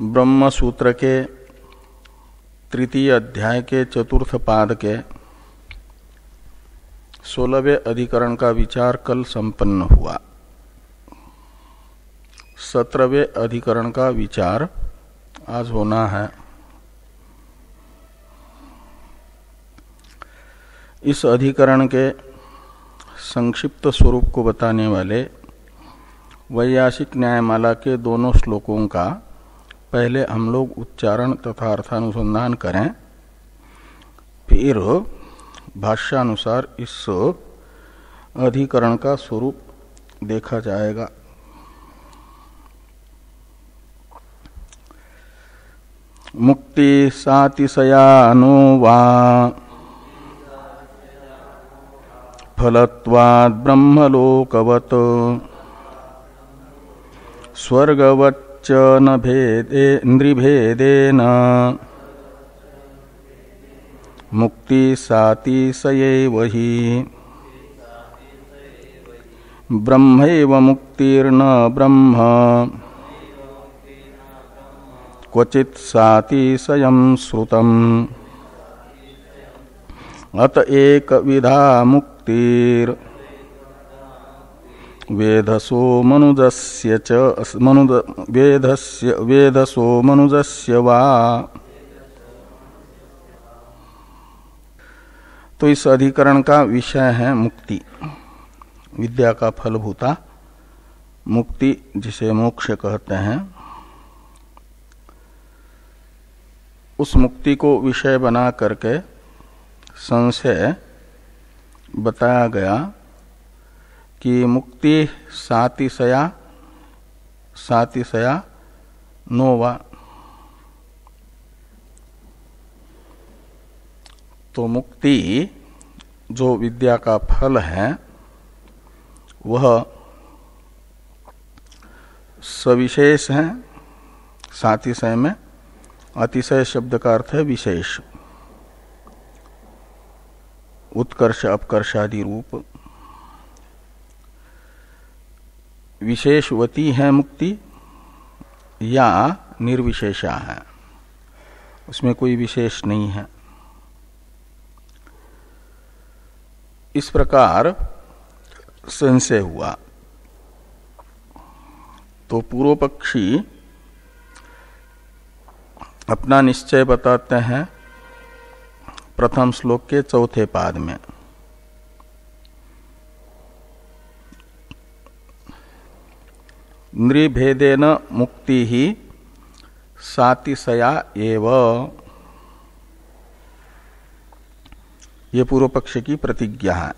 ब्रह्म सूत्र के तृतीय अध्याय के चतुर्थ पाद के 16वें अधिकरण का विचार कल संपन्न हुआ। 17वें अधिकरण का विचार आज होना है। इस अधिकरण के संक्षिप्त स्वरूप को बताने वाले वैयासिक न्यायमाला के दोनों श्लोकों का पहले हम लोग उच्चारण तथा अर्थानुसंधान करें, फिर भाष्यानुसार इस अधिकरण का स्वरूप देखा जाएगा। मुक्ति सातिशयानो वा फलत्वाद् ब्रह्मलोकवत् स्वर्गवच्च न भेदे नृभेदेन मुक्ति सातिशयैव हि ब्रह्मैव मुक्तिर्न ब्रह्म क्वचित् सातिशयं श्रुतम् अत एक विधा मुक्तिर वेधसो मनुजस्य च वेधसो मनुजस्य वा। तो इस अधिकरण का विषय है मुक्ति, विद्या का फलभूता मुक्ति, जिसे मोक्ष कहते हैं। उस मुक्ति को विषय बना करके संशय बताया गया कि मुक्ति सातिशया नोवा। तो मुक्ति जो विद्या का फल है वह सविशेष है। सातिशय में अतिशय शब्द का अर्थ है विशेष, उत्कर्ष अपकर्ष आदि रूप। विशेषवती है मुक्ति या निर्विशेषा है, उसमें कोई विशेष नहीं है। इस प्रकार संशय हुआ तो पूर्व पक्षी अपना निश्चय बताते हैं प्रथम श्लोक के चौथे पाद में। नृभेदेन मुक्ति ही सातिशया एव, ये पूर्व पक्ष की प्रतिज्ञा है।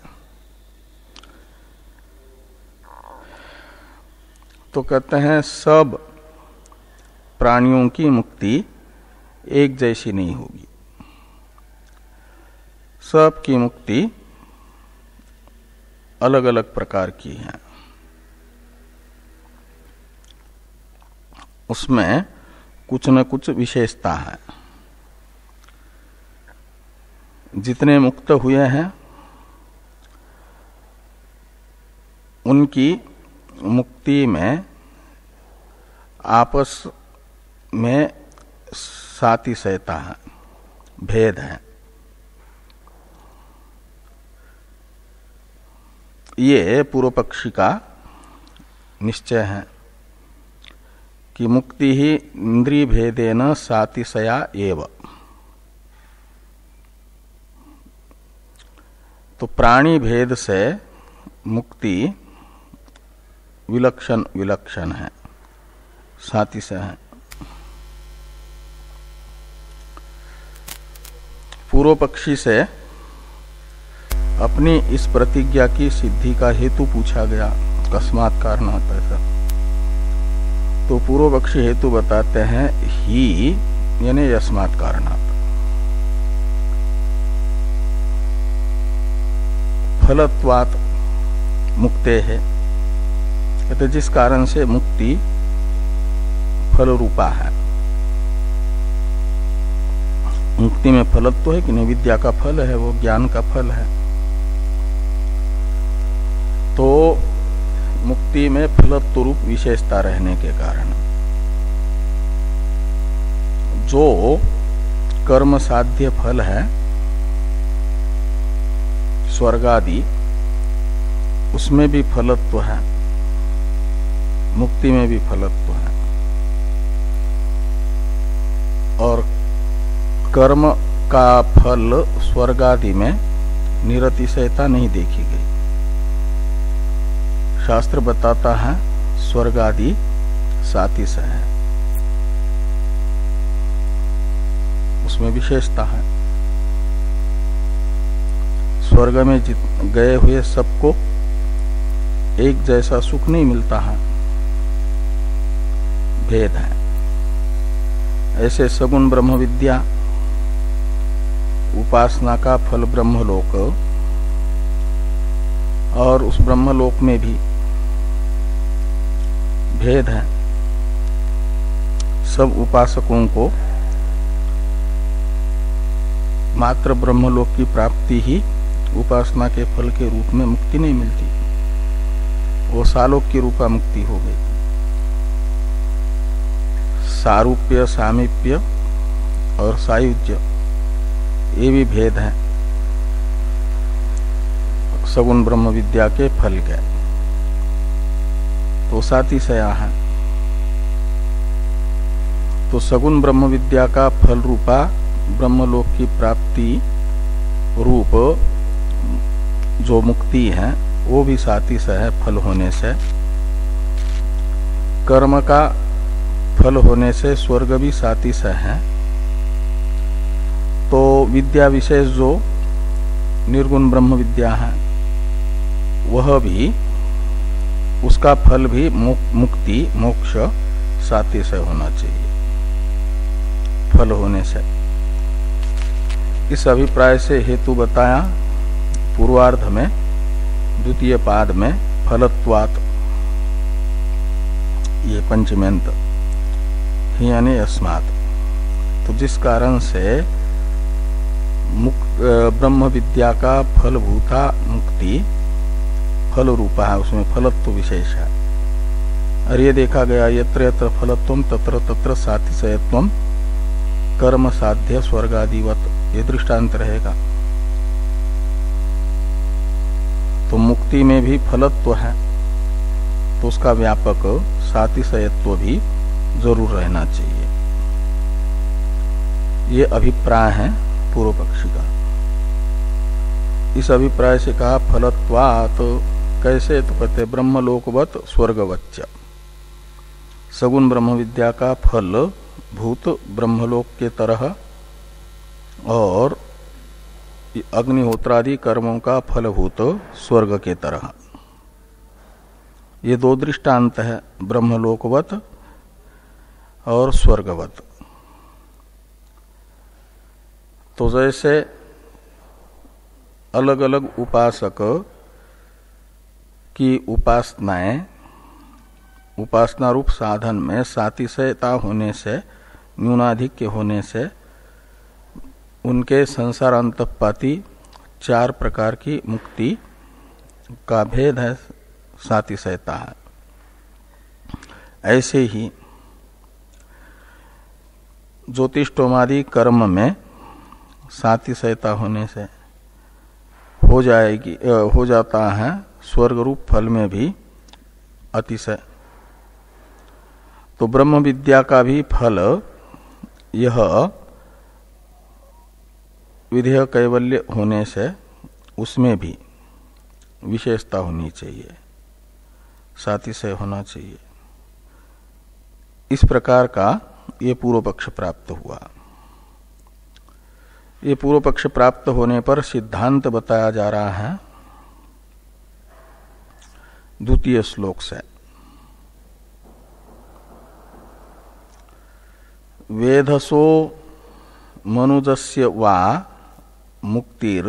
तो कहते हैं सब प्राणियों की मुक्ति एक जैसी नहीं होगी, सब की मुक्ति अलग अलग प्रकार की है। उसमें कुछ न कुछ विशेषता है। जितने मुक्त हुए हैं उनकी मुक्ति में आपस में सातिशयता है, भेद है। ये पूर्व पक्षी का निश्चय है कि मुक्ति ही इंद्रिय भेदेन सातिशया एव। तो प्राणी भेद से मुक्ति विलक्षण विलक्षण है, सातिशय है। पूर्व पक्षी से अपनी इस प्रतिज्ञा की सिद्धि का हेतु पूछा गया, कस्मात् कारणात् ऐसा। तो पूर्व पक्षी हेतु बताते हैं ही यानी यस्मात् कारणात्। फलत्वात् मुक्ते है, कहते जिस कारण से मुक्ति फल रूपा है। मुक्ति में फलत्व है कि नहीं, विद्या का फल है, वो ज्ञान का फल है। तो मुक्ति में फलत्व रूप विशेषता रहने के कारण जो कर्म साध्य फल है स्वर्गादि, उसमें भी फलत्व है, मुक्ति में भी फलत्व है। और कर्म का फल स्वर्गादि में निरतिशयता नहीं देखी गई। शास्त्र बताता है स्वर्गादि सातिशय है, उसमें विशेषता है। स्वर्ग में गए हुए सबको एक जैसा सुख नहीं मिलता है, भेद है। ऐसे सगुण ब्रह्म विद्या, उपासना का फल ब्रह्मलोक, और उस ब्रह्मलोक में भी भेद है। सब उपासकों को मात्र ब्रह्मलोक की प्राप्ति ही उपासना के फल के रूप में मुक्ति नहीं मिलती, वो सालोक की रूपा मुक्ति हो गई। सारूप्य, सामीप्य और सायुज्य, ये भी भेद है सगुण ब्रह्म विद्या के फल के। तो सातिशया है। तो सगुण ब्रह्म विद्या का फल रूपा ब्रह्मलोक की प्राप्ति रूप जो मुक्ति है वो भी सातिशय है फल होने से। कर्म का फल होने से स्वर्ग भी सातिशय है। तो विद्या विशेष जो निर्गुण ब्रह्म विद्या है वह भी, उसका फल भी मुक्ति मोक्ष सातिशय होना चाहिए फल होने से। इस अभिप्राय से हेतु बताया पूर्वार्ध में द्वितीय पाद में फलत्वात्, ये पंचमेंत यानी अस्मात्। तो जिस कारण से ब्रह्म विद्या का फलभूता मुक्ति फल रूपा है, उसमें फलत्व विशेष है। और ये देखा गया यत्र यत्र फलत्वम तत्र तत्र सातिशयत्वम कर्म साध्य स्वर्गादिवत, ये दृष्टांत रहेगा। तो मुक्ति में भी फलत्व है, तो उसका व्यापक सातिशयत्व भी जरूर रहना चाहिए। ये अभिप्राय है पूर्व पक्षी का। इस अभिप्राय से कहा फलत्वात्, कैसे? तो कहते ब्रह्मलोकवत स्वर्गवच्च। सगुण ब्रह्म विद्या का फल भूत ब्रह्मलोक के तरह और अग्निहोत्रादि कर्मों का फलभूत स्वर्ग के तरह, ये दो दृष्टांत है, ब्रह्मलोकवत और स्वर्गवत। तो जैसे अलग अलग उपासक की उपासनाएं उपासना रूप साधन में सातिशयता होने से, न्यूनाधिक्य होने से उनके संसार अंतःपाती 4 प्रकार की मुक्ति का भेद है, सातिशयता है। ऐसे ही ज्योतिष्टोमादि कर्म में सातिशयता होने से हो जाता है स्वर्ग रूप फल में भी अतिशय। तो ब्रह्म विद्या का भी फल यह विधेय कैवल्य होने से उसमें भी विशेषता होनी चाहिए, सातिशय होना चाहिए। इस प्रकार का ये पूर्व पक्ष प्राप्त हुआ। ये पूर्व पक्ष प्राप्त होने पर सिद्धांत बताया जा रहा है द्वितीय श्लोक से। वेधसो मनुजस्य वा मुक्तिर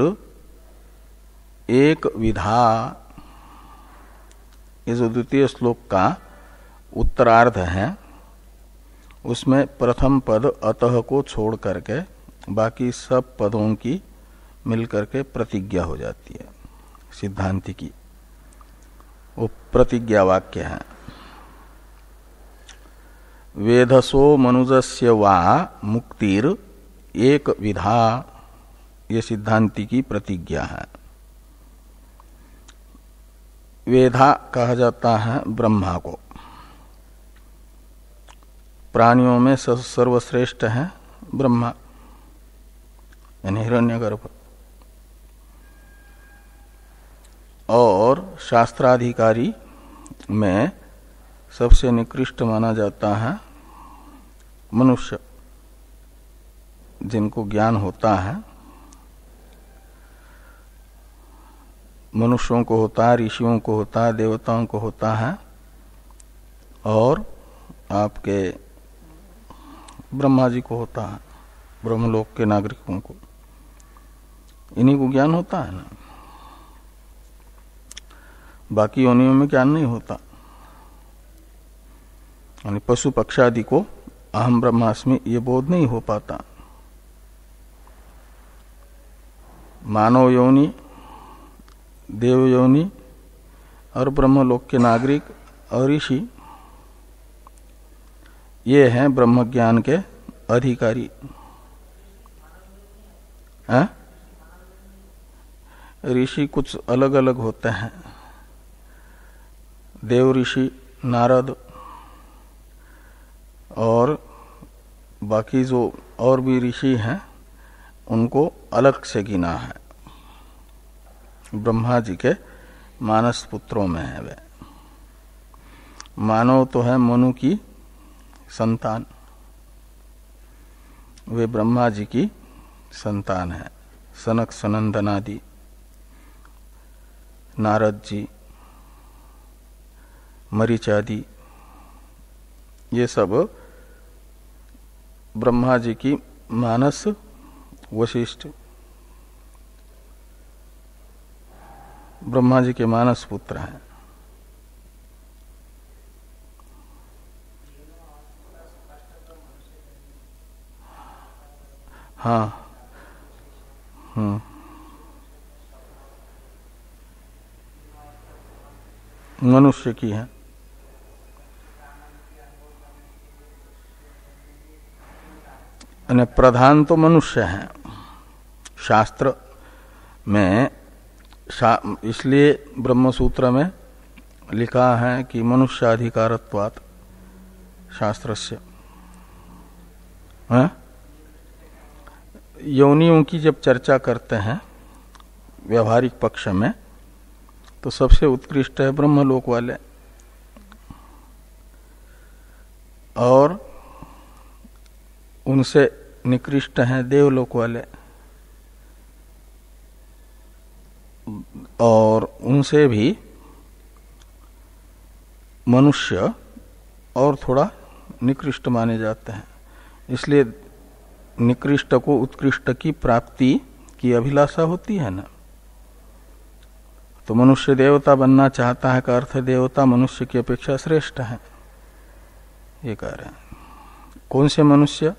एक विधा, ये जो द्वितीय श्लोक का उत्तरार्ध है उसमें प्रथम पद अतः को छोड़ करके बाकी सब पदों की मिलकर के प्रतिज्ञा हो जाती है सिद्धांति की, वो प्रतिज्ञा वाक्य है। वेधसो मनुजस्य वा मुक्तिर एक विधा, ये सिद्धांति की प्रतिज्ञा है। वेधा कहा जाता है ब्रह्मा को। प्राणियों में सर्वश्रेष्ठ है ब्रह्मा यानी हिरण्यगर्भ, और शास्त्राधिकारी में सबसे निकृष्ट माना जाता है मनुष्य, जिनको ज्ञान होता है। मनुष्यों को होता है, ऋषियों को होता है, देवताओं को होता है, और आपके ब्रह्मा जी को होता है, ब्रह्मलोक के नागरिकों को, इन्हीं को ज्ञान होता है ना। बाकी योनियों में ज्ञान नहीं होता। यानी पशु पक्षादि को अहम ब्रह्मास्मि ये बोध नहीं हो पाता। मानव योनि, देव योनि और ब्रह्मलोक के नागरिक और ऋषि, ये हैं ब्रह्म ज्ञान के अधिकारी। ऋषि कुछ अलग अलग होते हैं। देव ऋषि नारद और बाकी जो और भी ऋषि हैं उनको अलग से गिना है। ब्रह्मा जी के मानस पुत्रों में है वे। मानव तो है मनु की संतान, वे ब्रह्मा जी की संतान है। सनक सनंदन आदि, नारद जी, मरीच आदि, ये सब ब्रह्मा जी की मानस वशिष्ठ, ब्रह्मा जी के मानस पुत्र हैं। हाँ, मनुष्य की है। प्रधान तो मनुष्य है शास्त्र में। इसलिए ब्रह्म सूत्र में लिखा है कि मनुष्याधिकारत्वात् शास्त्रस्य। योनियों की जब चर्चा करते हैं व्यवहारिक पक्ष में, तो सबसे उत्कृष्ट है ब्रह्मलोक वाले, और उनसे निकृष्ट हैं देवलोक वाले, और उनसे भी मनुष्य और थोड़ा निकृष्ट माने जाते हैं। इसलिए निकृष्ट को उत्कृष्ट की प्राप्ति की अभिलाषा होती है ना। तो मनुष्य देवता बनना चाहता है का अर्थ देवता मनुष्य की अपेक्षा श्रेष्ठ है, ये कह रहे हैं। कौन से मनुष्य?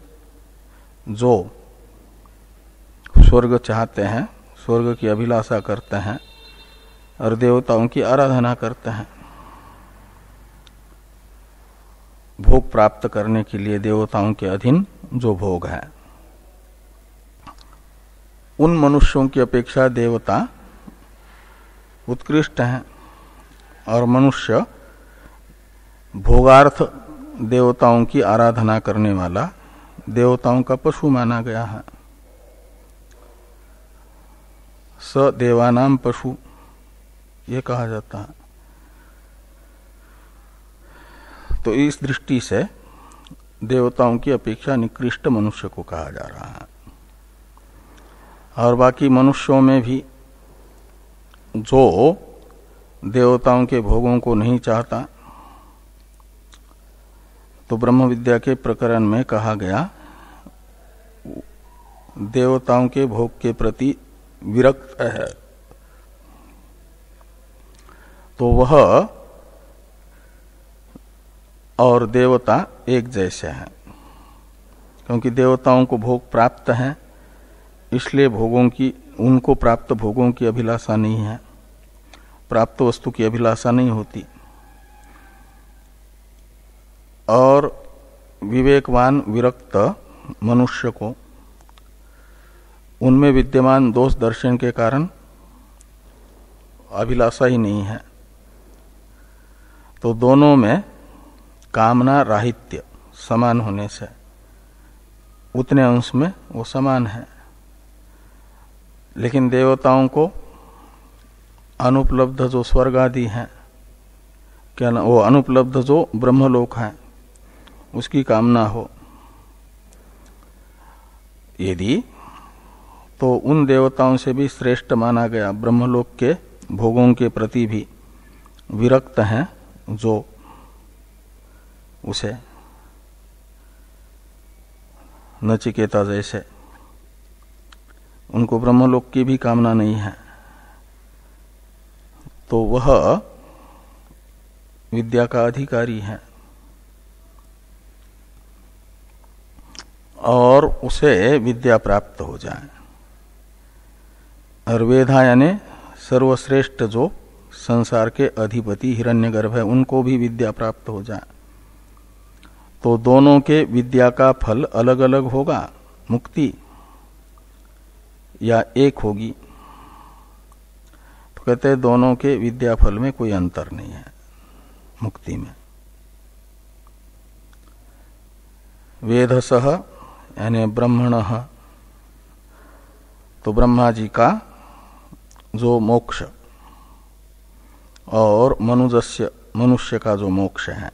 जो स्वर्ग चाहते हैं, स्वर्ग की अभिलाषा करते हैं और देवताओं की आराधना करते हैं। भोग प्राप्त करने के लिए देवताओं के अधीन जो भोग है, उन मनुष्यों की अपेक्षा देवता उत्कृष्ट हैं, और मनुष्य भोगार्थ देवताओं की आराधना करने वाला देवताओं का पशु माना गया है। स देवानाम पशु ये कहा जाता है। तो इस दृष्टि से देवताओं की अपेक्षा निकृष्ट मनुष्य को कहा जा रहा है। और बाकी मनुष्यों में भी जो देवताओं के भोगों को नहीं चाहता, तो ब्रह्म विद्या के प्रकरण में कहा गया देवताओं के भोग के प्रति विरक्त है, तो वह और देवता एक जैसे हैं। क्योंकि देवताओं को भोग प्राप्त है, इसलिए भोगों की, उनको प्राप्त भोगों की अभिलाषा नहीं है, प्राप्त वस्तु की अभिलाषा नहीं होती। और विवेकवान विरक्त मनुष्य को उनमें विद्यमान दोष दर्शन के कारण अभिलाषा ही नहीं है, तो दोनों में कामना राहित्य समान होने से उतने अंश में वो समान है। लेकिन देवताओं को अनुपलब्ध जो स्वर्ग आदि हैं, क्या ना, वो अनुपलब्ध जो ब्रह्मलोक है उसकी कामना हो यदि, तो उन देवताओं से भी श्रेष्ठ माना गया, ब्रह्मलोक के भोगों के प्रति भी विरक्त हैं जो, उसे नचिकेता जैसे उनको ब्रह्मलोक की भी कामना नहीं है, तो वह विद्या का अधिकारी है और उसे विद्या प्राप्त हो जाए। और वेधा यानी सर्वश्रेष्ठ जो संसार के अधिपति हिरण्यगर्भ है उनको भी विद्या प्राप्त हो जाए, तो दोनों के विद्या का फल अलग अलग होगा, मुक्ति या एक होगी? तो कहते हैं दोनों के विद्या फल में कोई अंतर नहीं है मुक्ति में। वेधसः यानी ब्रह्मणः, तो ब्रह्मा जी का जो मोक्ष और मनुष्य का जो मोक्ष है,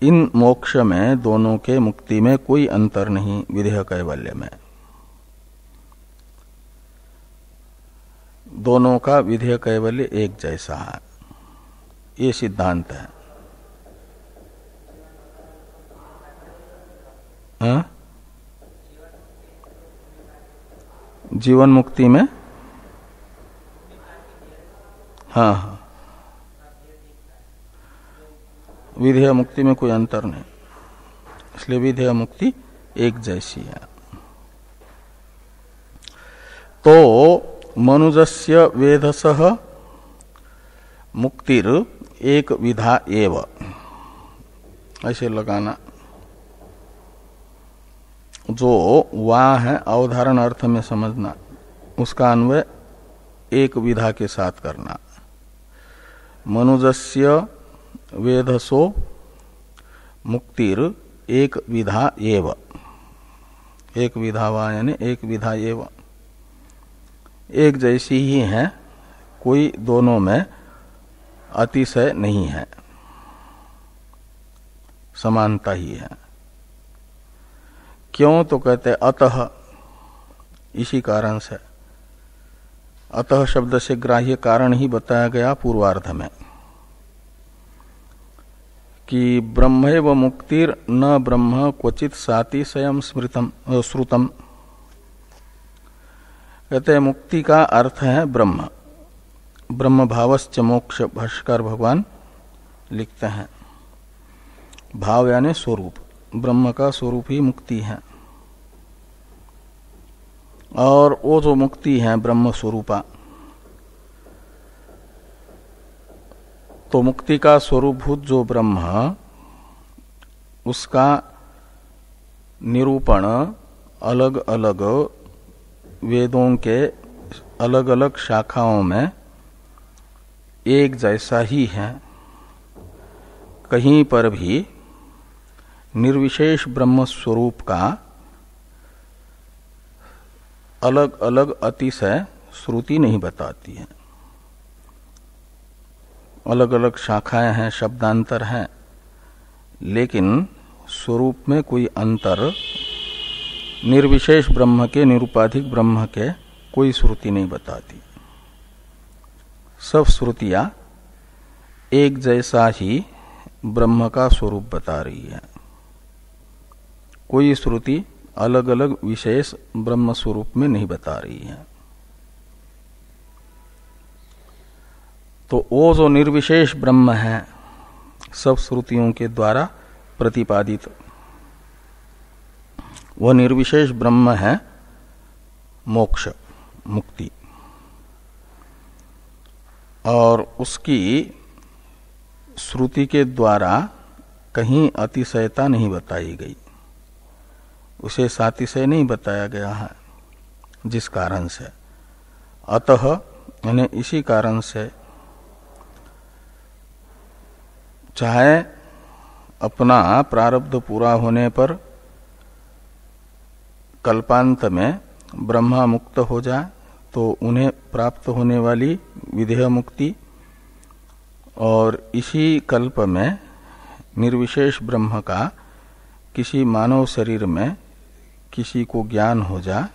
इन मोक्ष में दोनों के मुक्ति में कोई अंतर नहीं, विधेय कैवल्य में दोनों का विधेय कैवल्य एक जैसा है, ये सिद्धांत है। हाँ? जीवन मुक्ति में हाँ, विधेय मुक्ति में कोई अंतर नहीं, इसलिए विधेय मुक्ति एक जैसी है। तो मनुजस्य वेधसः मुक्तिर एक विधा एव, ऐसे लगाना। जो वा है अवधारण अर्थ में समझना, उसका अन्वय एक विधा के साथ करना। मनुजस्य वेधसो मुक्तिर एक विधा एव, एक विधा वा यानी एक विधा एव, एक जैसी ही है, कोई दोनों में अतिशय नहीं है, समानता ही है। क्यों? तो कहते अतः, इसी कारण से। अतः शब्द से ग्राह्य कारण ही बताया गया पूर्वार्ध में कि ब्रह्मैव मुक्तिर न ब्रह्म क्वचित साति स्वयं स्मृतम श्रुतम। कहते हैं मुक्ति का अर्थ है ब्रह्म, ब्रह्म भावश्च मोक्ष, भाष्यकार भगवान लिखते हैं। भाव यानी स्वरूप, ब्रह्म का स्वरूप ही मुक्ति है, और वो जो मुक्ति है ब्रह्म स्वरूपा, तो मुक्ति का स्वरूपभूत जो ब्रह्म, उसका निरूपण अलग अलग वेदों के अलग अलग शाखाओं में एक जैसा ही है। कहीं पर भी निर्विशेष ब्रह्म स्वरूप का अलग अलग अतिशय श्रुति नहीं बताती है। अलग अलग शाखाएं हैं, शब्दांतर हैं, लेकिन स्वरूप में कोई अंतर निर्विशेष ब्रह्म के, निरुपाधिक ब्रह्म के कोई श्रुति नहीं बताती। सब श्रुतियां एक जैसा ही ब्रह्म का स्वरूप बता रही है, कोई श्रुति अलग अलग विशेष ब्रह्म स्वरूप में नहीं बता रही है। तो वो जो निर्विशेष ब्रह्म है, सब श्रुतियों के द्वारा प्रतिपादित, वह निर्विशेष ब्रह्म है मोक्ष, मुक्ति। और उसकी श्रुति के द्वारा कहीं अतिशयता नहीं बताई गई, उसे सातिशय नहीं बताया गया है। जिस कारण से, अतः यानी इसी कारण से, चाहे अपना प्रारब्ध पूरा होने पर कल्पांत में ब्रह्मा मुक्त हो जाए तो उन्हें प्राप्त होने वाली विधेय मुक्ति, और इसी कल्प में निर्विशेष ब्रह्म का किसी मानव शरीर में किसी को ज्ञान हो जाए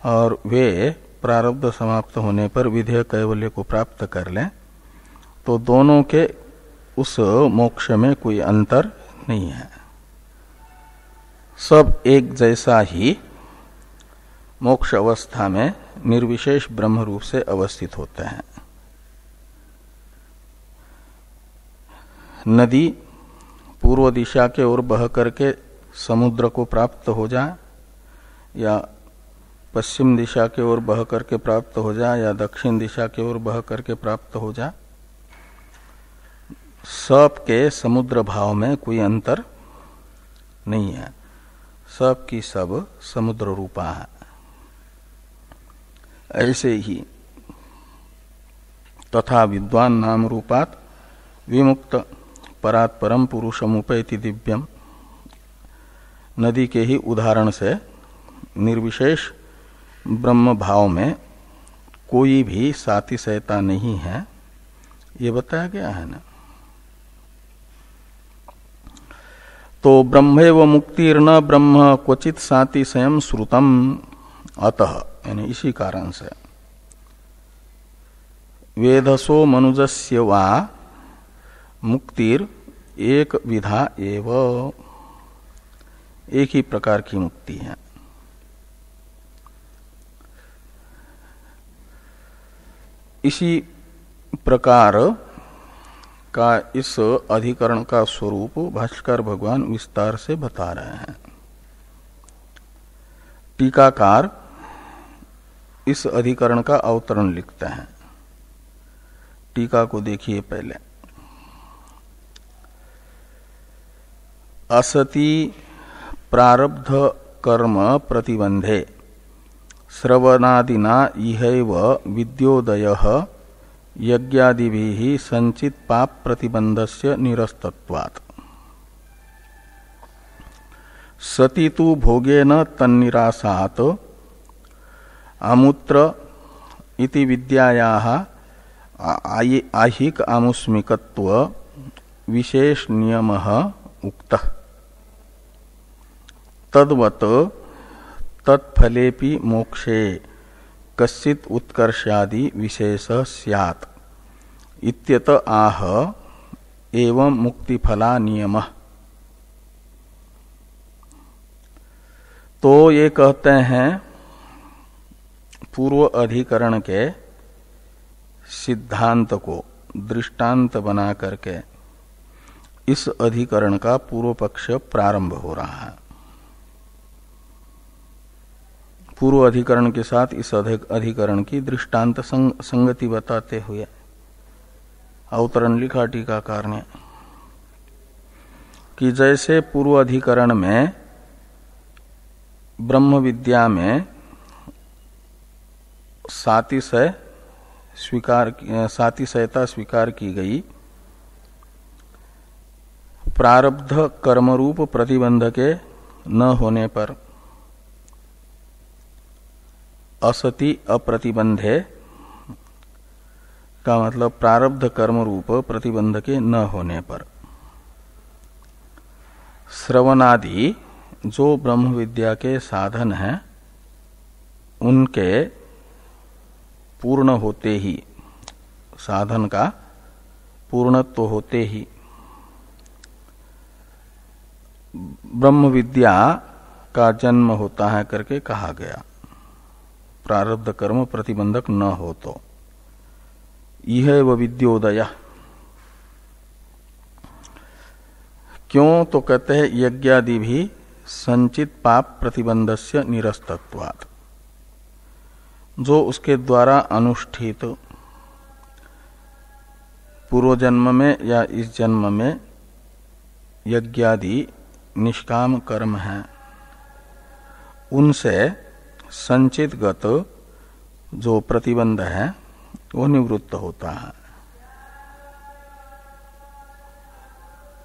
और वे प्रारब्ध समाप्त होने पर विधेय कैवल्य को प्राप्त कर लें, तो दोनों के उस मोक्ष में कोई अंतर नहीं है। सब एक जैसा ही मोक्ष अवस्था में निर्विशेष ब्रह्म रूप से अवस्थित होते हैं। नदी पूर्व दिशा के ओर बह करके समुद्र को प्राप्त हो जाए, या पश्चिम दिशा के ओर बह करके प्राप्त हो जाए, या दक्षिण दिशा के ओर बह करके प्राप्त हो जाए, सब के समुद्र भाव में कोई अंतर नहीं है, सब की सब समुद्र रूपा है। ऐसे ही तथा विद्वान नाम रूपात विमुक्त परात् परम पुरुषमुपैति दिव्यम, नदी के ही उदाहरण से निर्विशेष ब्रह्म भाव में कोई भी सातिशयता नहीं है, ये बताया गया है ना। तो ब्रह्मेव मुक्तिर्न ब्रह्म क्वचित सातिशयम् श्रुतम, अतः यानी इसी कारण से वेधसो मनुजस्य वा मुक्तिर एक विधा एव, एक ही प्रकार की मुक्ति है। इसी प्रकार का इस अधिकरण का स्वरूप भाष्कर भगवान विस्तार से बता रहे हैं। टीकाकार इस अधिकरण का अवतरण लिखते हैं। टीका को देखिए पहले। असति प्रारब्ध कर्म प्रतिबंधे श्रवणादिना इहैव विद्योदयः यज्ञादिभिः संचित पाप प्रतिबंधस्य निरस्तत्वात्। सति तु भोगेन तन्निरासात् आमुत्र इति विद्यायाः आहिक आमुष्मिकत्व विशेष नियमः उक्तः। तद्वत् तत्फलेपि मोक्षे कश्चित् उत्कर्षादि विशेष स्यात् इत्यत आह एवं मुक्तिफला नियमः। तो ये कहते हैं पूर्व अधिकरण के सिद्धांत को दृष्टांत बना करके इस अधिकरण का पूर्व पक्ष प्रारंभ हो रहा है। पूर्व अधिकरण के साथ इस अधिकरण की दृष्टांत संगति बताते हुए अवतरण लिखा टीकाकार ने कि जैसे पूर्व अधिकरण में ब्रह्म विद्या में सातिशयता स्वीकार की गई, प्रारब्ध कर्मरूप प्रतिबंध के न होने पर असति अप्रतिबंधे का मतलब प्रारब्ध कर्म रूप प्रतिबंध के न होने पर श्रवणादि जो ब्रह्म विद्या के साधन हैं उनके पूर्ण होते ही, साधन का पूर्णत्व होते ही ब्रह्म विद्या का जन्म होता है करके कहा गया। प्रारब्ध कर्म प्रतिबंधक न हो तो यह व विद्योदय। क्यों तो कहते हैं यज्ञादि भी संचित पाप प्रतिबंधस्य निरस्तत्वात्, जो उसके द्वारा अनुष्ठित पूर्व जन्म में या इस जन्म में यज्ञादि निष्काम कर्म हैं, उनसे संचित गत जो प्रतिबंध है वो निवृत्त होता है।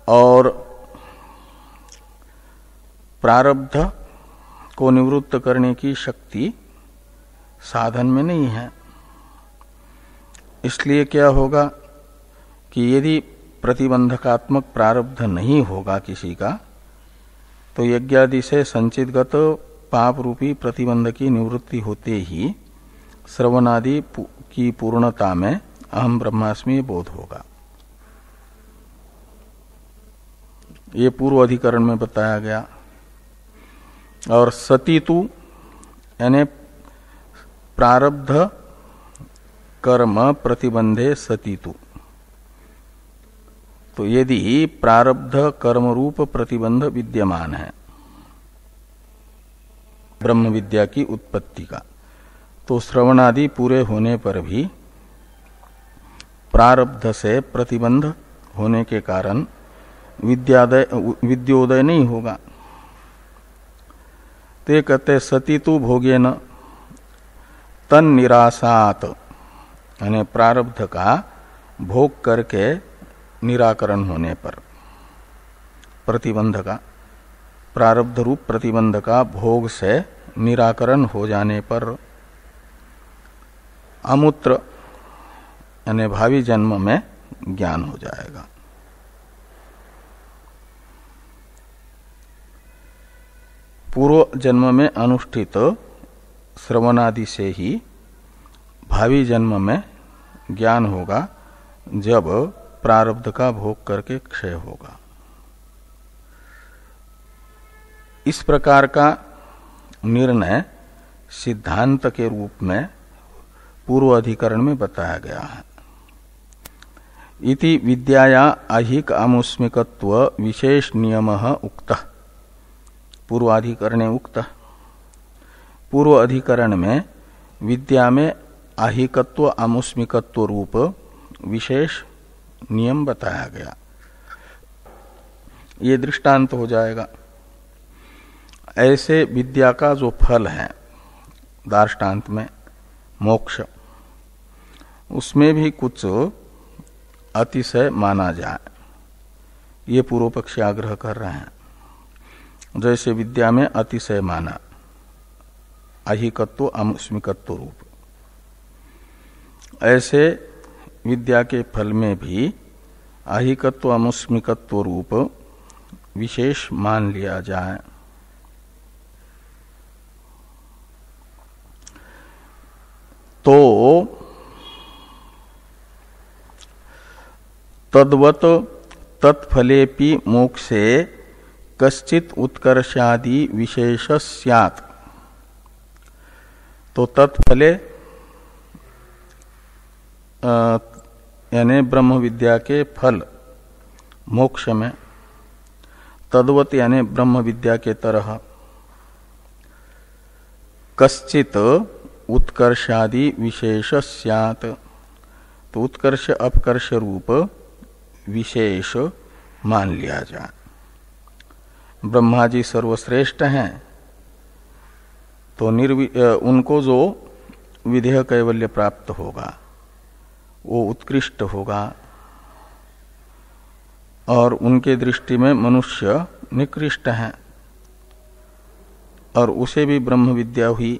और प्रारब्ध को निवृत्त करने की शक्ति साधन में नहीं है। इसलिए क्या होगा कि यदि प्रतिबंधकात्मक प्रारब्ध नहीं होगा किसी का, तो यज्ञादि से संचितगत पाप रूपी प्रतिबंध की निवृत्ति होते ही श्रवणादि की पूर्णता में अहम ब्रह्मास्मि बोध होगा। ये पूर्व अधिकरण में बताया गया। और सतीतु यानी प्रारब्ध कर्म प्रतिबंधे सतीतु, तो यदि प्रारब्ध कर्म रूप प्रतिबंध विद्यमान है ब्रह्म विद्या की उत्पत्ति का, तो श्रवणादि पूरे होने पर भी प्रारब्ध से प्रतिबंध होने के कारण विद्योदय नहीं होगा। ते कहते सतीतु भोगेन तन निरासात, यानी प्रारब्ध का भोग करके निराकरण होने पर, प्रतिबंध का प्रारब्ध रूप प्रतिबंध का भोग से निराकरण हो जाने पर अमूत्र यानी भावी जन्म में ज्ञान हो जाएगा। पूर्व जन्म में अनुष्ठित श्रवणादि से ही भावी जन्म में ज्ञान होगा, जब प्रारब्ध का भोग करके क्षय होगा। इस प्रकार का निर्णय सिद्धांत के रूप में पूर्व अधिकरण में बताया गया है। इति विद्याया अहिक आमुष्मिकत्व विशेष नियमः उक्तः, पूर्वाधिकरणे उक्तः। पूर्व अधिकरण में विद्या में अहिकत्व आमुष्मिकत्व रूप विशेष नियम बताया गया। ये दृष्टांत हो जाएगा। ऐसे विद्या का जो फल है दार्ष्टान्त में मोक्ष, उसमें भी कुछ अतिशय माना जाए, ये पूर्व पक्षी आग्रह कर रहे हैं। जैसे विद्या में अतिशय माना अहिकत्व आमुष्मिकत्व रूप, ऐसे विद्या के फल में भी अहिकत्व आमुष्मिकत्व रूप विशेष मान लिया जाए। तो तद्वत तत्फलेपि मोक्षे कश्चित उत्कर्षादि विशेष स्यात्। तो तत्फले यानी ब्रह्म विद्या के फल मोक्ष में, तद्वत यानी ब्रह्म विद्या के तरह, कश्चित उत्कर्षादि विशेष स्यात्, तो उत्कर्ष अपकर्ष रूप विशेष मान लिया जाए। ब्रह्मा जी सर्वश्रेष्ठ हैं, तो उनको जो विधेय कैवल्य प्राप्त होगा वो उत्कृष्ट होगा, और उनके दृष्टि में मनुष्य निकृष्ट है, और उसे भी ब्रह्म विद्या हुई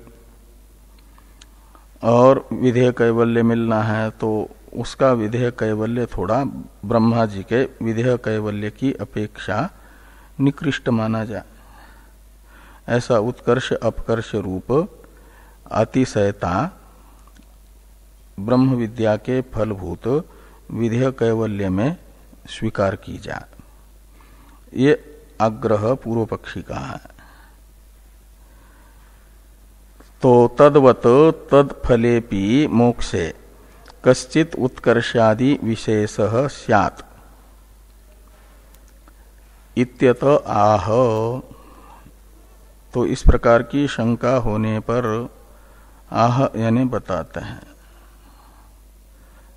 और विधेय कैवल्य मिलना है, तो उसका विधेय कैवल्य थोड़ा ब्रह्मा जी के विधेय कैवल्य की अपेक्षा निकृष्ट माना जाए। ऐसा उत्कर्ष अपकर्ष रूप अतिशयता ब्रह्म विद्या के फलभूत विधेय कैवल्य में स्वीकार की जाए, ये आग्रह पूर्व पक्षी का है। तो तद्वत तत्फलेपि मोक्षे कश्चित उत्कर्षादि विशेषः स्यात् इत्यत आह। तो इस प्रकार की शंका होने पर आह यानी बताते हैं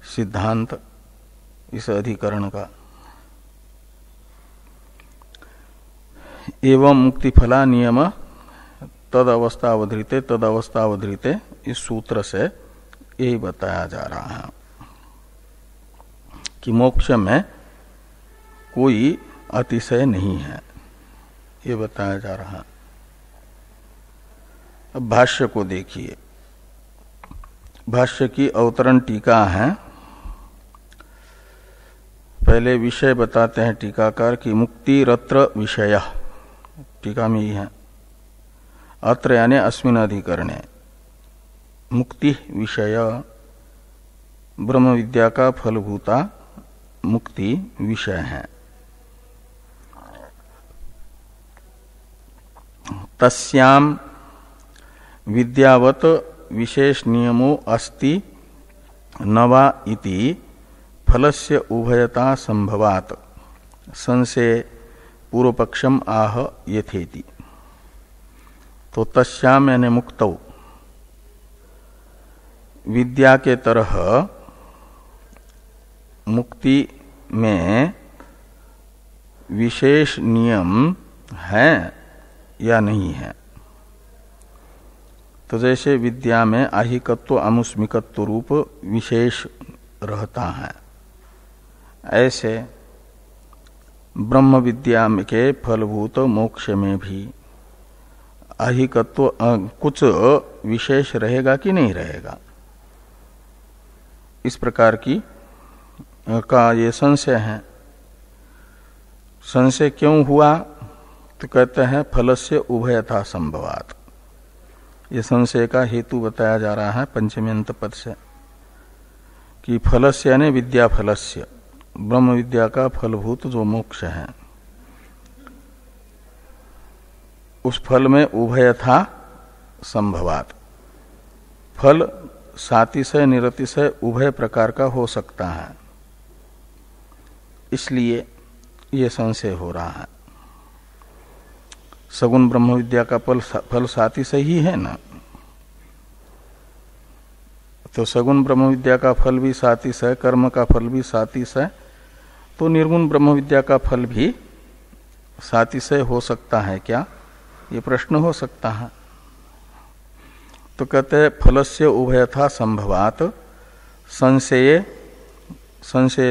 सिद्धांत इस अधिकरण का। एवं मुक्तिफला नियम तदवस्थावधृते इस सूत्र से यही बताया जा रहा है कि मोक्ष में कोई अतिशय नहीं है, ये बताया जा रहा है। अब भाष्य को देखिए। भाष्य की अवतरण टीका है। पहले विषय बताते हैं टीकाकार की मुक्तिरत्र विषय, टीका में ही है। अत्र यानी अस्मिन् अधिकरणे मुक्ति विषय, ब्रह्म विद्या का फलभूता मुक्ति विषय है। तस्याम विद्यावत विशेष नियमो अस्ति नवा इति फलस्य उभयता संभवात संशय पूर्वपक्षम आह यथेति। तो तस्याम यानी मुक्तौ, विद्या के तरह मुक्ति में विशेष नियम है या नहीं है। तो जैसे विद्या में आहिकत्व आमुष्मिकत्व रूप विशेष रहता है, ऐसे ब्रह्म विद्या के फलभूत मोक्ष में भी आहिकत्व कुछ विशेष रहेगा कि नहीं रहेगा, इस प्रकार की का ये संशय है। संशय क्यों हुआ? तो कहते हैं फलस्य उभयथा संभवात। ये संशय का हेतु बताया जा रहा है पंचमी अंत पद से कि फलस्य यानी विद्या फलस्य, ब्रह्म विद्या का फलभूत जो मोक्ष है, उस फल में उभयथा संभवात, फल सातिशय निरतिशय उभय प्रकार का हो सकता है, इसलिए ये संशय हो रहा है। सगुण ब्रह्म विद्या का फल सातिशय ही है ना, तो सगुण ब्रह्म विद्या का फल भी सातिशय, कर्म का फल भी सातिशय, तो निर्गुण ब्रह्म विद्या का फल भी सातिशय हो सकता है क्या, ये प्रश्न हो सकता है। तो कहते हैं फलस्य उभयथा संभवात संशय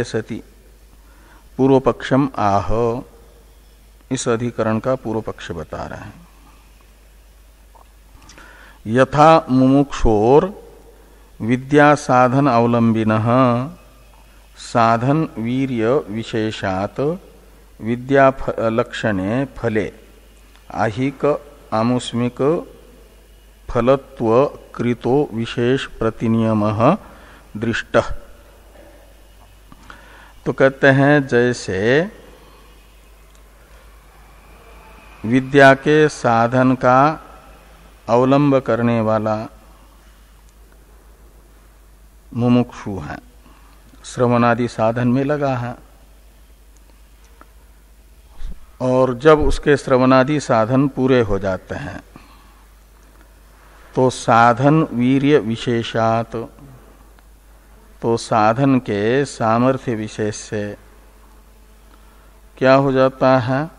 सति पूर्व पक्षम आह, इस अधिकरण का पूर्व पक्ष बता रहे हैं। यथा मुमुक्षोर विद्या साधन अवलंबिनः साधन वीर्य विशेषात विद्या लक्षणे फले आहिक आमुष्मिक फलत्व कृतो विशेष प्रतिनियमः दृष्टः। तो कहते हैं जैसे विद्या के साधन का अवलंब करने वाला मुमुक्षु है, श्रवणादि साधन में लगा है, और जब उसके श्रवणादि साधन पूरे हो जाते हैं तो साधन वीर्य विशेषात, तो साधन के सामर्थ्य विशेष से क्या हो जाता है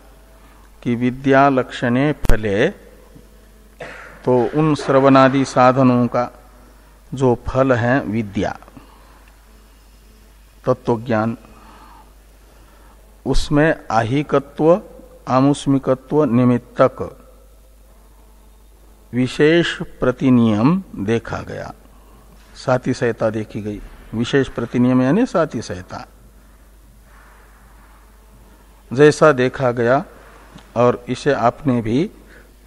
कि विद्या लक्षणे फले, तो उन श्रवणादि साधनों का जो फल है विद्या तत्वज्ञान, उसमें आहिकत्व आमुष्मिकत्व निमित्तक विशेष प्रतिनियम देखा गया, सातिशयता देखी गई। विशेष प्रतिनियम यानी सातिशयता जैसा देखा गया, और इसे आपने भी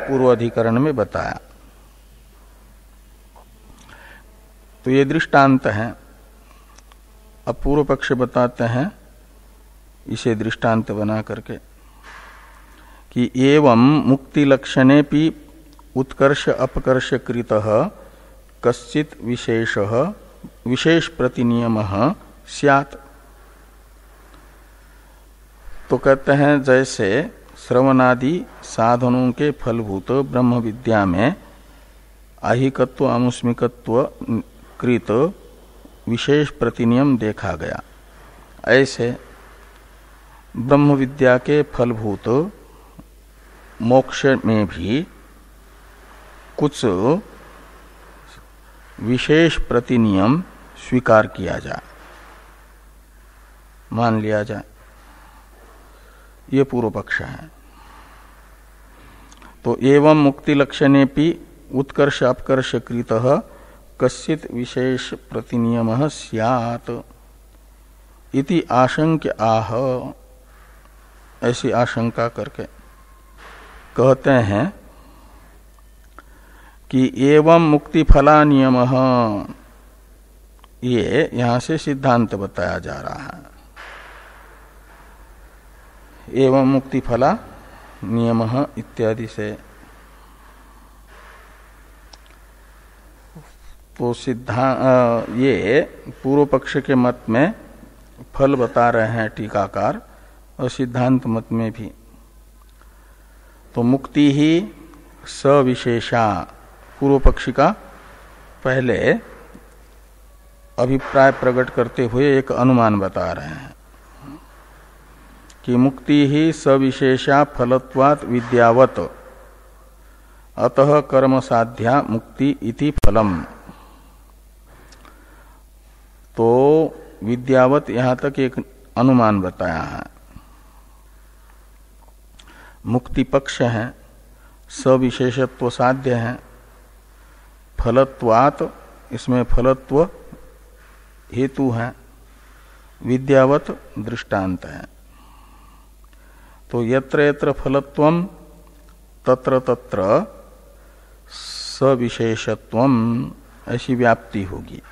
पूर्व अधिकरण में बताया। तो ये दृष्टांत है। अब पूर्व पक्ष बताते हैं इसे दृष्टांत बना करके कि एवं मुक्ति लक्षणे भी उत्कर्ष अपकर्ष कृतः कश्चित विशेष प्रतिनियमः स्यात्। तो कहते हैं जैसे श्रवणादि साधनों के फलभूत ब्रह्म विद्या में आहिकत्व आमुष्मिकत्व कृत विशेष प्रतिनियम देखा गया, ऐसे ब्रह्म विद्या के फलभूत मोक्ष में भी कुछ विशेष प्रतिनियम स्वीकार किया जाए, मान लिया जाए, ये पूर्व पक्ष है। तो एवं मुक्ति लक्षणेपि उत्कर्ष अपकर्ष कृतः कश्चित् विशेष प्रतिनियमः स्यात् इति आशंक्य आह, ऐसी आशंका करके कहते हैं कि एवं मुक्ति फला नियमः, ये यहां से सिद्धांत बताया जा रहा है। एवं मुक्ति फला नियमः इत्यादि से तो ये पूर्व पक्ष के मत में फल बता रहे हैं टीकाकार, और सिद्धांत मत में भी। तो मुक्ति ही सविशेषा, पूर्व पक्षी का पहले अभिप्राय प्रकट करते हुए एक अनुमान बता रहे हैं कि मुक्ति ही सविशेषा फलत्वात् विद्यावत अतः कर्म साध्या मुक्ति इति फलम। तो विद्यावत यहां तक एक अनुमान बताया है। मुक्ति पक्ष है, सविशेषत्व साध्य है, फलत्वात् इसमें फलत्व हेतु है, विद्यावत दृष्टांत है। तो यत्र यत्र फलत्वम तत्र तत्र सविशेषत्वम, ऐसी व्याप्ति होगी।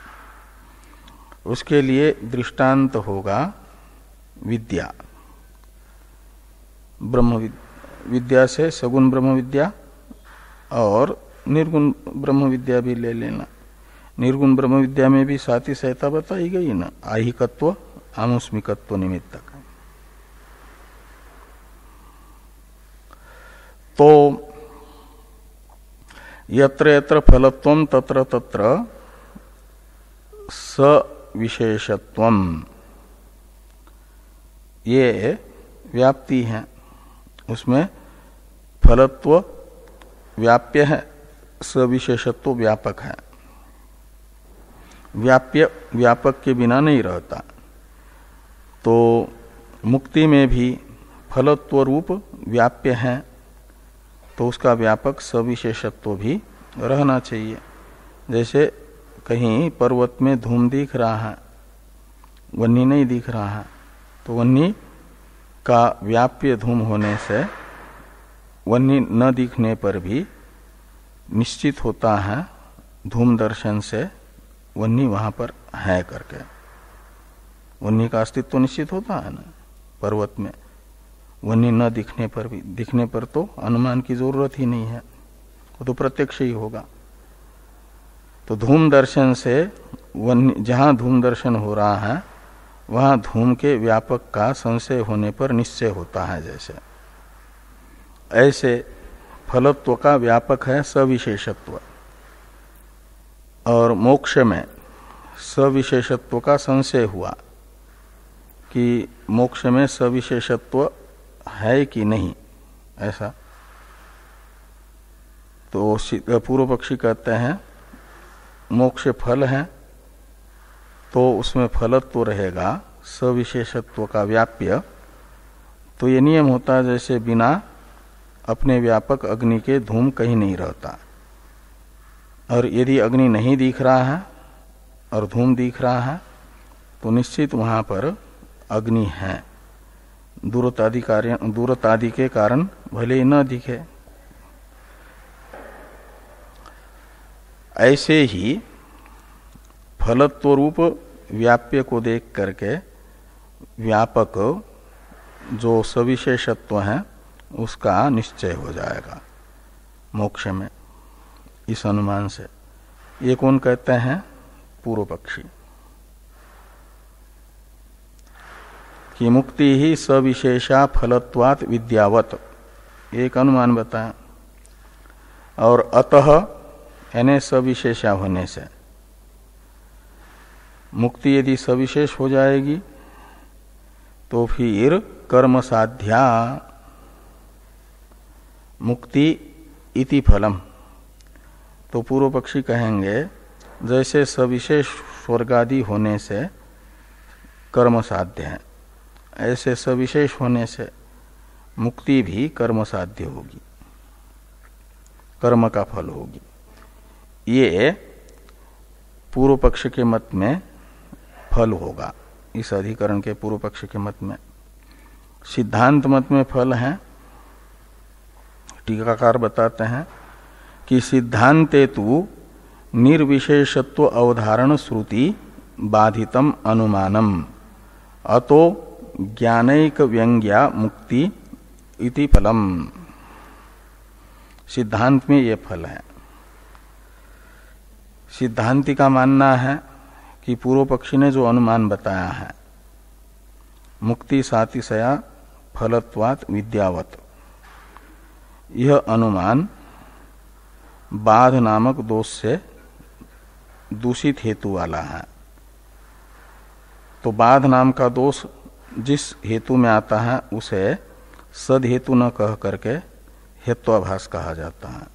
उसके लिए दृष्टांत होगा विद्या, ब्रह्म विद्या से सगुण ब्रह्म विद्या और निर्गुण ब्रह्म विद्या भी ले लेना। निर्गुण ब्रह्म विद्या में भी साती सहता बताई गई ना, आहिकत्व आमुष्मिकत्व निमित्तक। तो यत्र यत्र फलत्वम तत्र तत्र सविशेषत्वम, ये व्याप्ति है। उसमें फलत्व व्याप्य है, सविशेषत्व व्यापक है। व्याप्य व्यापक के बिना नहीं रहता। तो मुक्ति में भी फलत्व रूप व्याप्य है, तो उसका व्यापक सविशेषत्व भी रहना चाहिए। जैसे कहीं पर्वत में धूम दिख रहा है, वन्नी नहीं दिख रहा है, तो वन्नी का व्याप्य धूम होने से वन्नी न दिखने पर भी निश्चित होता है धूम दर्शन से वन्नी वहां पर है करके। वन्नी का अस्तित्व तो निश्चित होता है ना पर्वत में, वन्नी न दिखने पर भी। दिखने पर तो अनुमान की जरूरत ही नहीं है, वो तो प्रत्यक्ष ही होगा। तो धूम दर्शन से वन्नी, जहां धूम दर्शन हो रहा है वहां धूम के व्यापक का संशय होने पर निश्चय होता है। जैसे ऐसे फलत्व का व्यापक है सविशेषत्व, और मोक्ष में सविशेषत्व का संशय हुआ कि मोक्ष में सविशेषत्व है कि नहीं, ऐसा। तो पूर्व पक्षी कहते हैं मोक्ष फल है, तो उसमें फलत्व रहेगा सविशेषत्व का व्याप्य। तो ये नियम होता है जैसे बिना अपने व्यापक अग्नि के धूम कहीं नहीं रहता। और यदि अग्नि नहीं दिख रहा है और धूम दिख रहा है तो निश्चित वहां पर अग्नि है। दूरतादि के कारण भले ही न दिखे। ऐसे ही फलत्व रूप व्याप्य को देख करके व्यापक जो सविशेषत्व है उसका निश्चय हो जाएगा मोक्ष में, इस अनुमान से। ये कौन कहते हैं? पूर्व पक्षी। कि मुक्ति ही सविशेषा फलत्वात् विद्यावत, एक अनुमान बताया। और अतः यानी सविशेषा होने से मुक्ति यदि सविशेष हो जाएगी तो फिर कर्म साध्या, मुक्ति इति फलम, तो पूर्व पक्षी कहेंगे जैसे सविशेष स्वर्गादि होने से कर्म साध्य है, ऐसे सविशेष होने से मुक्ति भी कर्म साध्य होगी, कर्म का फल होगी। ये पूर्व पक्ष के मत में फल होगा, इस अधिकरण के पूर्व पक्ष के मत में। सिद्धांत मत में फल है। टीकाकार बताते हैं कि सिद्धांते तु निर्विशेषत्व अवधारण श्रुति बाधितम अनुमानम अतो ज्ञानैक व्यंग्या मुक्ति इति फलम। सिद्धांत में ये फल है। सिद्धांति का मानना है कि पूर्व पक्षी ने जो अनुमान बताया है, मुक्ति सातिशया फलत्वात् विद्यावत, यह अनुमान बाध नामक दोष से दूषित हेतु वाला है। तो बाध नाम का दोष जिस हेतु में आता है उसे सद हेतु न कह करके हेत्वाभास कहा जाता है,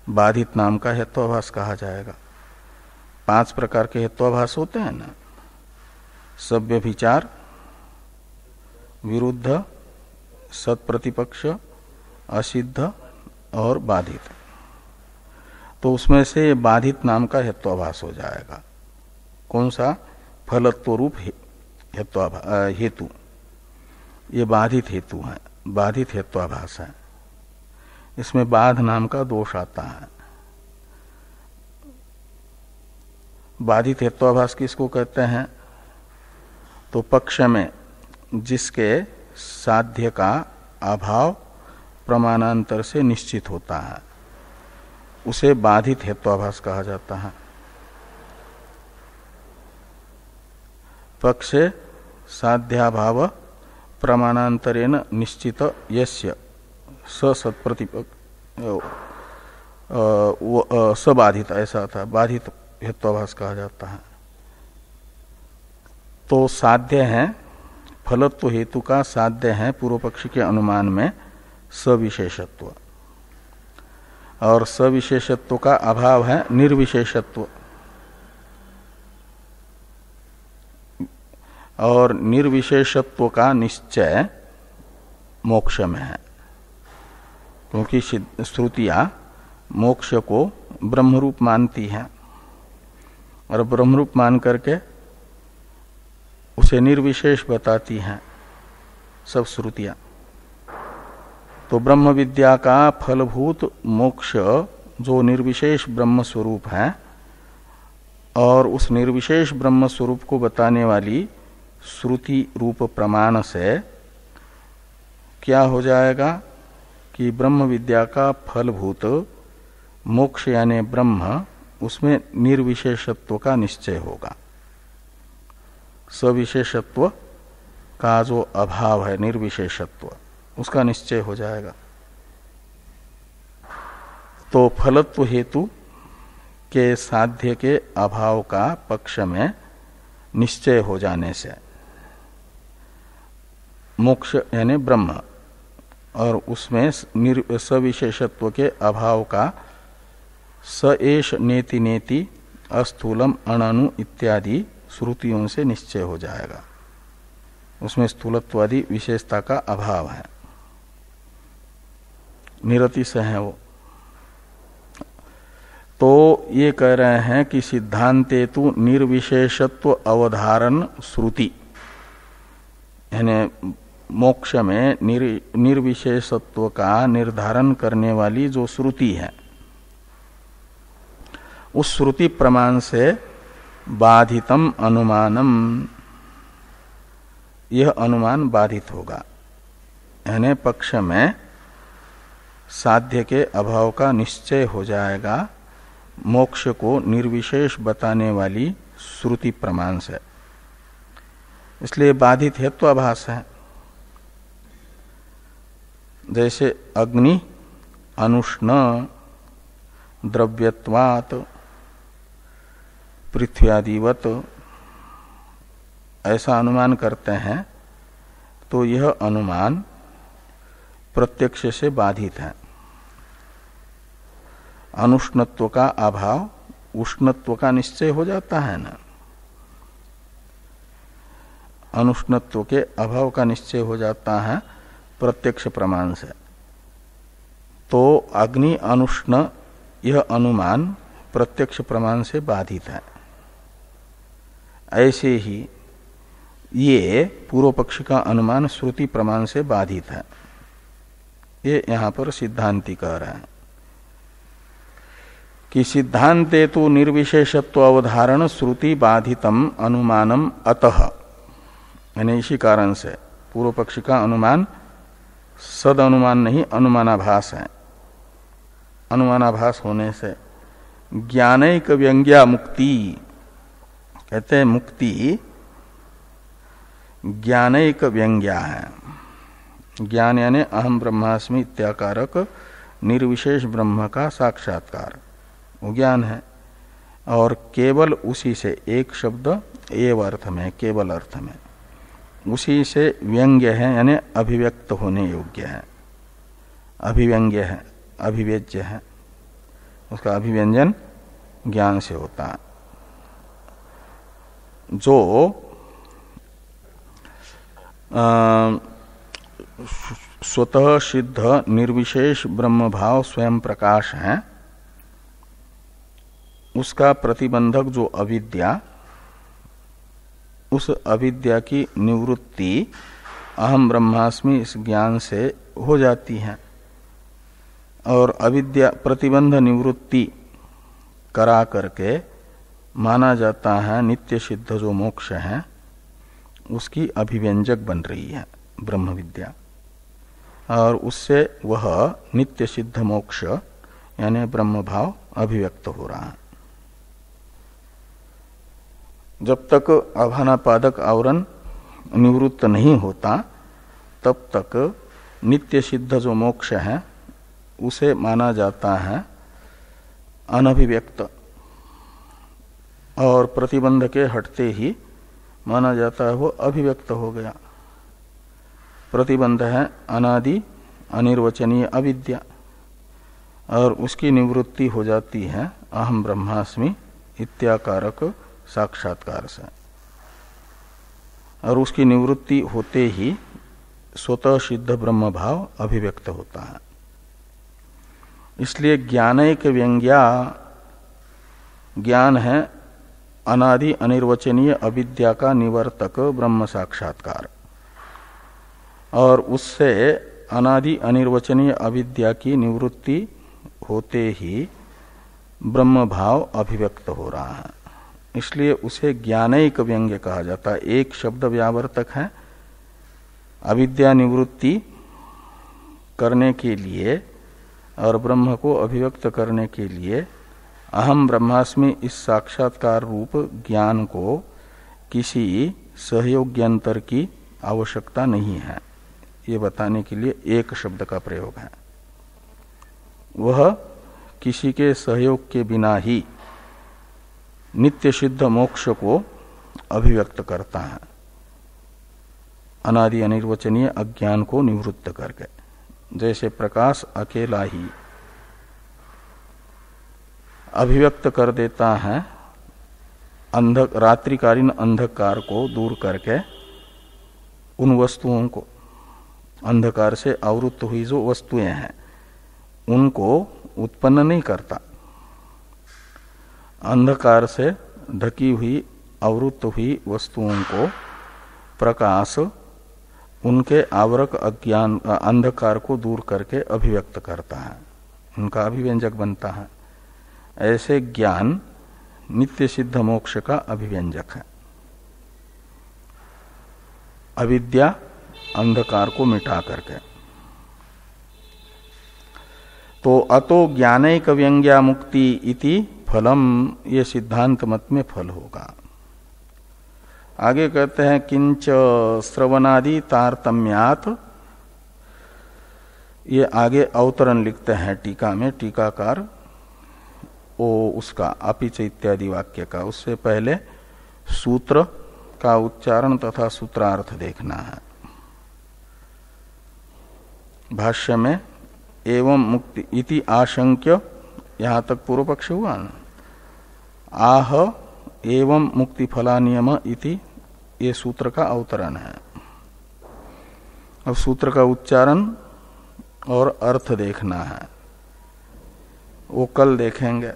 बाधित नाम का हेत्वाभास कहा जाएगा। 5 प्रकार के हेत्वाभास होते हैं ना, सभ्य विचार, विरुद्ध, सत्प्रतिपक्ष, असिद्ध और बाधित। तो उसमें से बाधित नाम का हेत्वाभास हो जाएगा। कौन सा? फलत्व रूप हेतु, ये बाधित हेतु है, बाधित हेत्वाभास है। इसमें बाध नाम का दोष आता है। बाधित हेत्वाभास किसको कहते हैं? तो पक्ष में जिसके साध्य का अभाव प्रमाणांतर से निश्चित होता है, उसे बाधित हेत्वाभास कहा जाता है। पक्ष साध्याभाव प्रमाणांतरेण निश्चित यस्य सबाधित, ऐसा था, बाधित हेत्वाभास कहा जाता है। तो साध्य है, फलत्व हेतु का साध्य है पूर्व पक्षी के अनुमान में सविशेषत्व, और सविशेषत्व का अभाव है निर्विशेषत्व, और निर्विशेषत्व का निश्चय मोक्ष में है, क्योंकि श्रुतियां मोक्ष को ब्रह्मरूप मानती हैं और ब्रह्मरूप मान करके उसे निर्विशेष बताती हैं सब श्रुतियां। तो ब्रह्म विद्या का फलभूत मोक्ष जो निर्विशेष ब्रह्म स्वरूप है, और उस निर्विशेष ब्रह्म स्वरूप को बताने वाली श्रुति रूप प्रमाण से क्या हो जाएगा कि ब्रह्म विद्या का फलभूत मोक्ष यानी ब्रह्म, उसमें निर्विशेषत्व का निश्चय होगा। सविशेषत्व का जो अभाव है, निर्विशेषत्व, उसका निश्चय हो जाएगा। तो फलत्व हेतु के साध्य के अभाव का पक्ष में निश्चय हो जाने से मोक्ष यानी ब्रह्म, और उसमें सविशेषत्व के अभाव का स एष नेति नेति अस्थूलम अणनु इत्यादि श्रुतियों से निश्चय हो जाएगा। उसमें स्थूलत्वादि विशेषता का अभाव है, निरतिश है वो। तो ये कह रहे हैं कि सिद्धांते तु निर्विशेषत्व अवधारण श्रुति, यानी मोक्ष में निर्विशेषत्व का निर्धारण करने वाली जो श्रुति है, उस श्रुति प्रमाण से बाधितम अनुमानम, यह अनुमान बाधित होगा, यानी पक्ष में साध्य के अभाव का निश्चय हो जाएगा मोक्ष को निर्विशेष बताने वाली श्रुति प्रमाण से। इसलिए बाधित हेत्वाभास है। जैसे अग्नि अनुष्ण द्रव्यत्वात् पृथ्व्यादिवत ऐसा अनुमान करते हैं, तो यह अनुमान प्रत्यक्ष से बाधित है। अनुष्णत्व का अभाव उष्णत्व का निश्चय हो जाता है ना, अनुष्णत्व के अभाव का निश्चय हो जाता है प्रत्यक्ष प्रमाण से। तो अग्नि अनुष्ण यह अनुमान प्रत्यक्ष प्रमाण से बाधित है। ऐसे ही ये पूर्व पक्ष का अनुमान श्रुति प्रमाण से बाधित है। ये यहां पर सिद्धांती कह रहे हैं कि सिद्धांते तो निर्विशेषत्व अवधारण श्रुति बाधितम अनुमानम अतः, यानी इसी कारण से पूर्व पक्ष का अनुमान सद अनुमान नहीं अनुमानाभास है। अनुमानाभास होने से ज्ञानैक व्यंग्या मुक्ति, कहते हैं मुक्ति ज्ञानैक व्यंग्या है। ज्ञान यानी अहम ब्रह्मास्मि इत्याकारक निर्विशेष ब्रह्म का साक्षात्कार वो ज्ञान है। और केवल उसी से, एक शब्द एव अर्थ में, केवल अर्थ में, उसी से व्यंग्य है यानी अभिव्यक्त होने योग्य है, अभिव्यंग्य है, अभिव्यज्य है, उसका अभिव्यंजन ज्ञान से होता है। जो स्वतः सिद्ध निर्विशेष ब्रह्म भाव स्वयं प्रकाश है, उसका प्रतिबंधक जो अविद्या, उस अविद्या की निवृत्ति अहम ब्रह्मास्मि इस ज्ञान से हो जाती है। और अविद्या प्रतिबंध निवृत्ति करा करके माना जाता है नित्य सिद्ध जो मोक्ष है उसकी अभिव्यंजक बन रही है ब्रह्म विद्या, और उससे वह नित्य सिद्ध मोक्ष यानी ब्रह्म भाव अभिव्यक्त हो रहा है। जब तक आभानापादक आवरण निवृत्त नहीं होता तब तक नित्य सिद्ध जो मोक्ष है उसे माना जाता है अनभिव्यक्त, और प्रतिबंध के हटते ही माना जाता है वो अभिव्यक्त हो गया। प्रतिबंध है अनादि अनिर्वचनीय अविद्या, और उसकी निवृत्ति हो जाती है अहम ब्रह्मास्मि इत्याकारक साक्षात्कार से, और उसकी निवृत्ति होते ही स्वतः सिद्ध ब्रह्म भाव अभिव्यक्त होता है। इसलिए ज्ञानैक व्यंग्या, ज्ञान है अनादि अनिर्वचनीय अविद्या का निवर्तक ब्रह्म साक्षात्कार, और उससे अनादि अनिर्वचनीय अविद्या की निवृत्ति होते ही ब्रह्म भाव अभिव्यक्त हो रहा है। इसलिए उसे ज्ञानैक व्यंग्य कहा जाता है। एक शब्द व्यावर्तक है। अविद्या निवृत्ति करने के लिए और ब्रह्म को अभिव्यक्त करने के लिए अहम ब्रह्मास्मि इस साक्षात्कार रूप ज्ञान को किसी सहयोग्यंतर की आवश्यकता नहीं है, ये बताने के लिए एक शब्द का प्रयोग है। वह किसी के सहयोग के बिना ही नित्य सिद्ध मोक्ष को अभिव्यक्त करता है, अनादि अनिर्वचनीय अज्ञान को निवृत्त करके। जैसे प्रकाश अकेला ही अभिव्यक्त कर देता है रात्रिकालीन अंधकार को दूर करके उन वस्तुओं को, अंधकार से आवृत्त हुई जो वस्तुएं हैं उनको उत्पन्न नहीं करता। अंधकार से ढकी हुई आवृत्त हुई वस्तुओं को प्रकाश उनके आवरक अज्ञान अंधकार को दूर करके अभिव्यक्त करता है, उनका अभिव्यंजक बनता है। ऐसे ज्ञान नित्य सिद्ध मोक्ष का अभिव्यंजक है। अविद्या अंधकार को मिटा करके। तो अतो ज्ञानैक व्यंग्या मुक्ति इति फलम, ये सिद्धांत मत में फल होगा। आगे कहते हैं किंच श्रवणादि तारतम्यात, ये आगे अवतरण लिखते हैं टीका में, टीकाकार ओ उसका अपिच इत्यादि वाक्य का, उससे पहले सूत्र का उच्चारण तथा सूत्रार्थ देखना है। भाष्य में एवं मुक्ति इति आशंक्य, यहाँ तक पूर्व पक्ष हुआ ना। आह एवं मुक्ति फला नियम इति, ये सूत्र का अवतरण है। अब सूत्र का उच्चारण और अर्थ देखना है, वो कल देखेंगे।